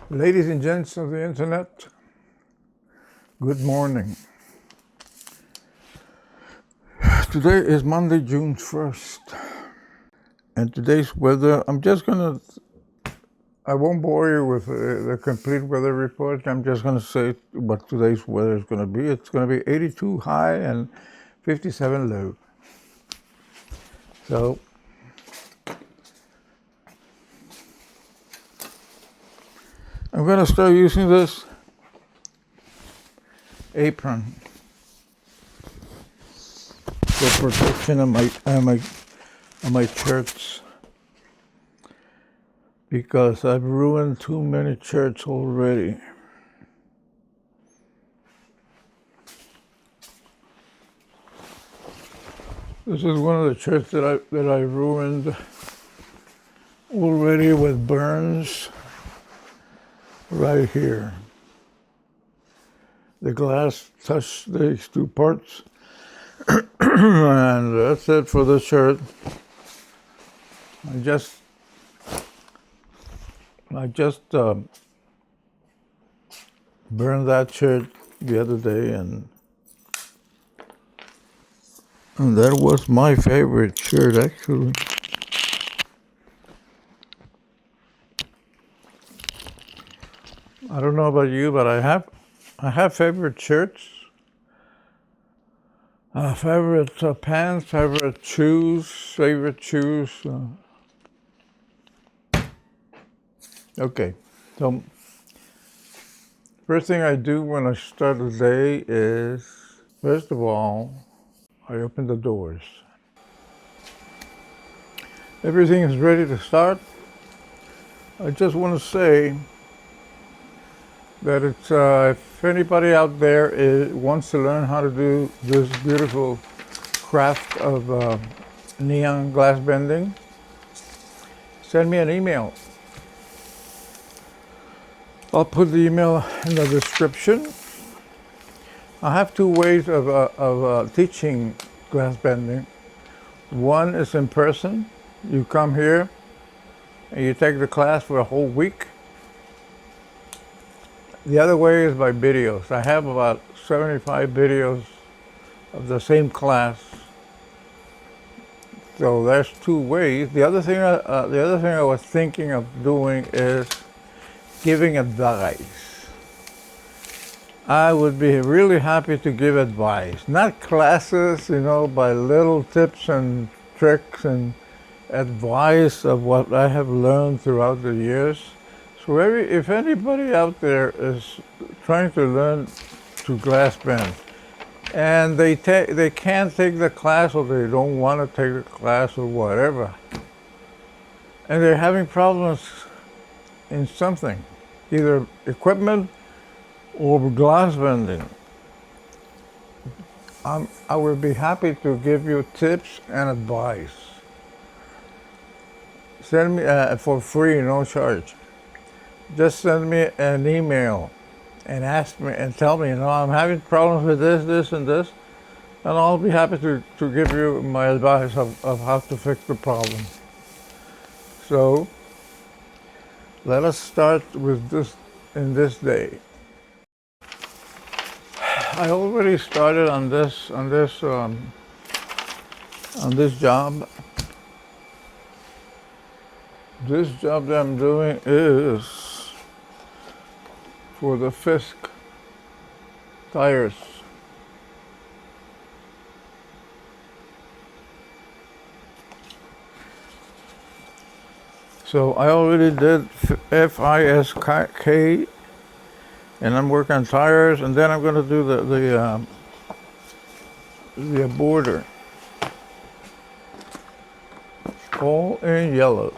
Ladies and gents of the internet, good morning. Today is Monday, June 1st, and today's weather, I won't bore you with the complete weather report. I'm just going to say what today's weather is going to be. It's going to be 82 high and 57 low. So, I'm going to start using this apron for protection on my shirts, because I've ruined too many shirts already. This is one of the shirts that I ruined already with burns right here. The glass touched these two parts, and that's it for the shirt. I just burned that shirt the other day, and that was my favorite shirt, actually. I don't know about you, but I have favorite shirts, favorite pants, favorite shoes. Okay, so first thing I do when I start the day is, first of all, I open the doors. Everything is ready to start. I just want to say that it's if anybody out there wants to learn how to do this beautiful craft of neon glass bending, send me an email. I'll put the email in the description. I have two ways of teaching glass bending. One is in person. You come here and you take the class for a whole week. The other way is by videos. I have about 75 videos of the same class. So there's two ways. The other thing I was thinking of doing is giving advice. I would be really happy to give advice, not classes, by little tips and tricks and advice of what I have learned throughout the years. So if anybody out there is trying to learn to glass bend, and they can't take the class, or they don't want to take the class, or whatever, and they're having problems in something, either equipment or glass bending, I would be happy to give you tips and advice. Send me for free, no charge. Just send me an email and ask me and tell me, I'm having problems with this, and this, and I'll be happy to give you my advice of how to fix the problem. So let us start with this in this day. I already started on this job. This job that I'm doing is for the Fisk Tires. So I already did Fisk, and I'm working on tires, and then I'm going to do the border, all in yellow.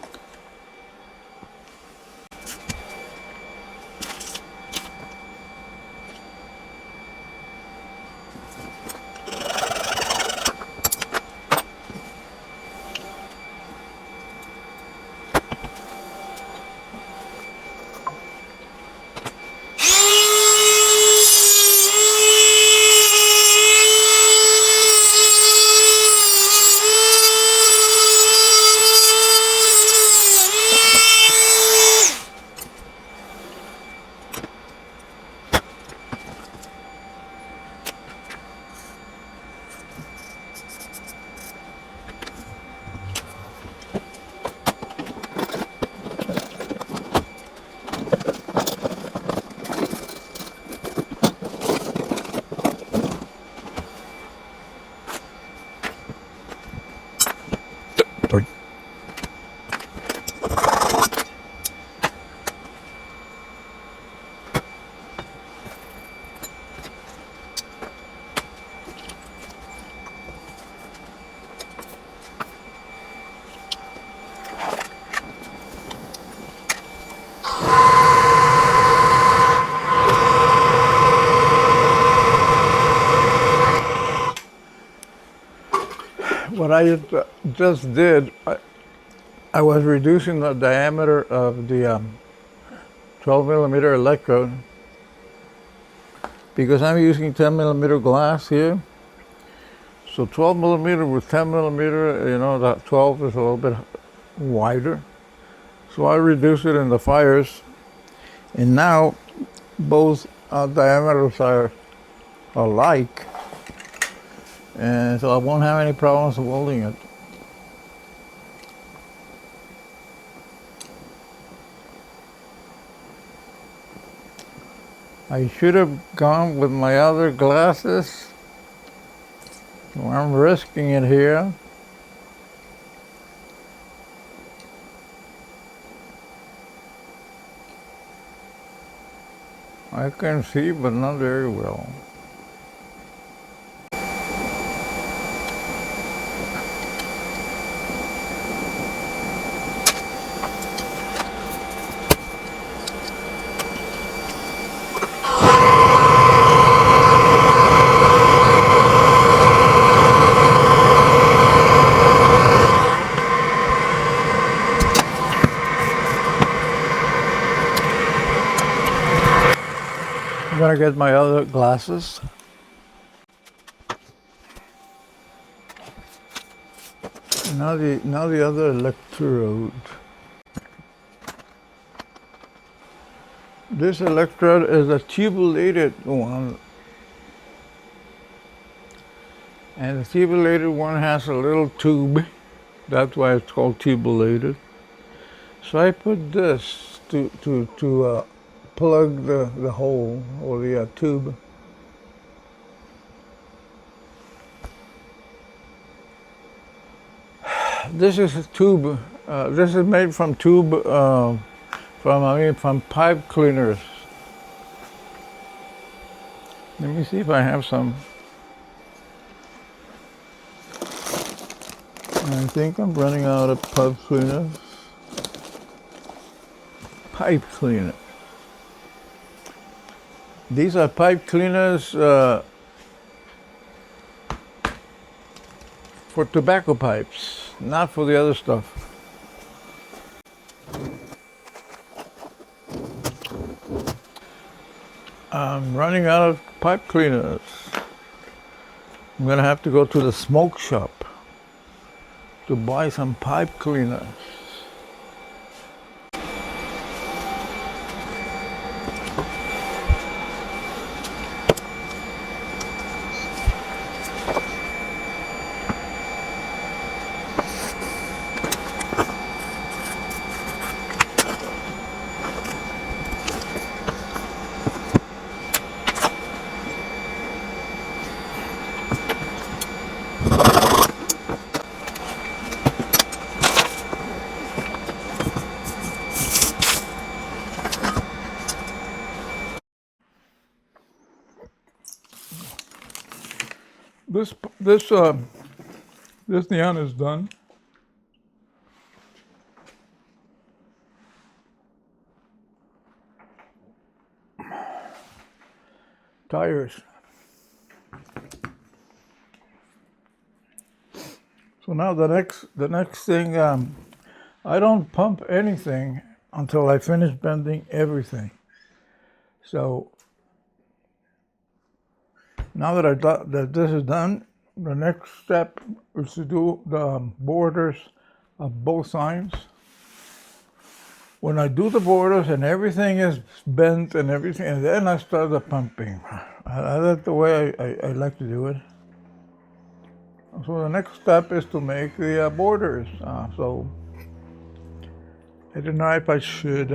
what I just did, I was reducing the diameter of the 12 millimeter electrode because I'm using 10 millimeter glass here. So 12 millimeter with 10 millimeter, you know, that 12 is a little bit wider. So I reduce it in the fires, and now both diameters are alike, and so I won't have any problems welding it. I should have gone with my other glasses. So I'm risking it here. I can see, but not very well. I'm gonna get my other glasses. Now the other electrode. This electrode is a tubulated one, and the tubulated one has a little tube. That's why it's called tubulated. So I put this to plug the hole or the tube. This is a tube. This is made from from pipe cleaners. Let me see if I have some. I think I'm running out of pipe cleaners. Pipe cleaner. These are pipe cleaners for tobacco pipes, not for the other stuff. I'm running out of pipe cleaners. I'm gonna have to go to the smoke shop to buy some pipe cleaners. This neon is done. Tires. So now the next thing, I don't pump anything until I finish bending everything. So now that this is done, the next step is to do the borders of both sides. When I do the borders and everything is bent and everything, and then I start the pumping. That's the way I like to do it. So the next step is to make the borders. So I don't know if I should.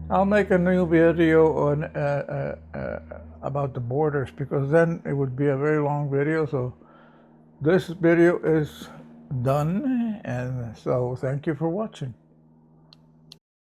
I'll make a new video on about the borders, because then it would be a very long video. So this video is done, and so thank you for watching.